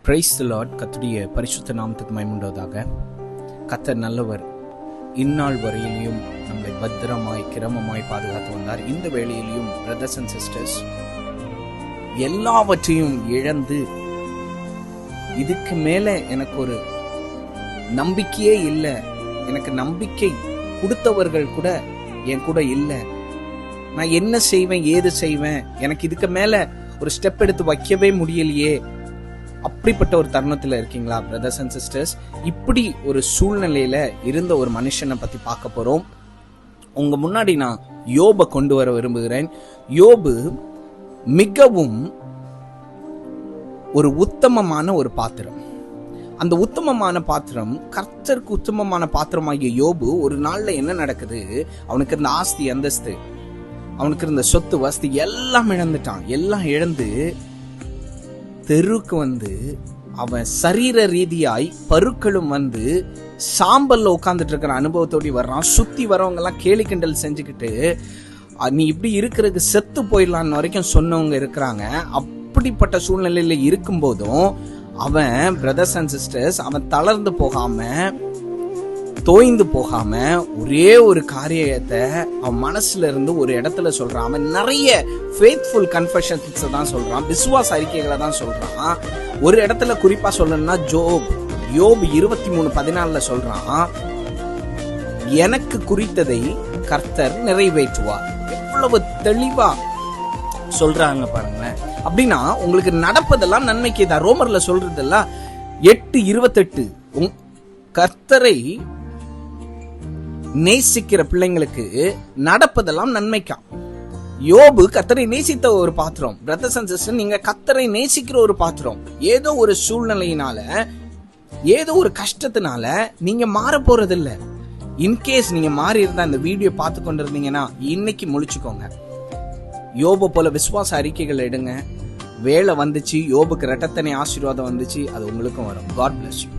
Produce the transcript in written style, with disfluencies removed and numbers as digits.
Praise the Lord. கர்த்தருடைய பரிசுத்த நாமத்துக்கு மகிமை. கர்த்தர் நல்லவர். இந்நாள் வரையிலும் நம்மளை பத்திரமாய் கிரமமாய் பாதுகாத்து வந்தார். இந்த வேளையிலும் பிரதர்ஸ் அண்ட் சிஸ்டர்ஸ், எல்லாவற்றையும் இழந்து இதுக்கு மேல எனக்கு ஒரு நம்பிக்கையே இல்லை, எனக்கு நம்பிக்கை கொடுத்தவர்கள் கூட என் கூட இல்லை, நான் என்ன செய்வேன் ஏது செய்வேன், எனக்கு இதுக்கு மேல ஒரு ஸ்டெப் எடுத்து வைக்கவே முடியலையே, அப்படிப்பட்ட ஒரு தருணத்துல இருக்கீங்களா பிரதர்ஸ் அண்ட் சிஸ்டர்ஸ்? இப்படி ஒரு சூழ்நிலையில இருந்த ஒரு மனுஷனை பத்தி பார்க்க போறோம். உங்க முன்னாடி நான் யோபை கொண்டு வர விரும்புகிறேன். யோபு மிகவும் ஒரு உத்தமமான ஒரு பாத்திரம். அந்த உத்தமமான பாத்திரம், கர்த்தருக்கு உத்தமமான பாத்திரமாகிய யோபு, ஒரு நாள்ல என்ன நடக்குது, அவனுக்கு இருந்த ஆஸ்தி அந்தஸ்து, அவனுக்கு இருந்த சொத்து வசதி எல்லாம் இழந்துட்டான். எல்லாம் இழந்து தெருக்கு வந்து அவன் சரீர ரீதியாய் பருக்களும் வந்து சாம்பல்ல உட்கார்ந்துட்டு இருக்கிற அனுபவத்தோடு வர்றான். சுத்தி வரவங்க எல்லாம் கேலி கிண்டல் செஞ்சுக்கிட்டு நீ இப்படி இருக்கிறதுக்கு செத்து போயிடலான்னு வரைக்கும் சொன்னவங்க இருக்கிறாங்க. அப்படிப்பட்ட சூழ்நிலையில இருக்கும் போதும் அவன் பிரதர்ஸ் அண்ட் சிஸ்டர்ஸ், அவன் தளர்ந்து போகாம தோய்ந்து போகாம ஒரே ஒரு காரியத்தை அவன் மனசுல இருந்து ஒரு இடத்துல சொல்றான். அவன் நிறைய ஃபேத்ஃபுல் கன்ஃபெஷன்ஸ் தான் சொல்றான், விசுவாச அறிக்கைகளை தான் சொல்றான். ஒரு இடத்துல குறிப்பா சொல்லணும்னா யோபு 23:14 சொல்றான், எனக்கு குறித்ததை கர்த்தர் நிறைவேற்றுவார். எவ்வளவு தெளிவா சொல்றாங்க பாருங்களேன். அப்படின்னா உங்களுக்கு நடப்பதெல்லாம் நன்மைக்கு தான். ரோமர்ல சொல்றதெல்லாம் 8:28 கர்த்தரை நேசிக்கிற பிள்ளைங்களுக்கு நடப்பதெல்லாம் நன்மைக்காம். யோபு கர்த்தரை நேசித்த ஒரு பாத்திரம். பிரதர்ஸ் அண்ட் சிஸ்டர், நீங்க கர்த்தரை நேசிக்கிற ஒரு பாத்திரம். ஏதோ ஒரு சூழ்நிலையினால, ஏதோ ஒரு கஷ்டத்தினால நீங்க மாற போறது இல்ல. இன்கேஸ் நீங்க மாறி இருந்தா இந்த வீடியோ பார்த்து கொண்டு இருந்தீங்கன்னா இன்னைக்கு முழிச்சுக்கோங்க. யோபு போல விசுவாச அறிக்கைகள் எடுங்க. வேலை வந்துச்சு, யோபுக்கு இரட்டத்தனை ஆசீர்வாதம் வந்துச்சு, அது உங்களுக்கும் வரும். God bless you.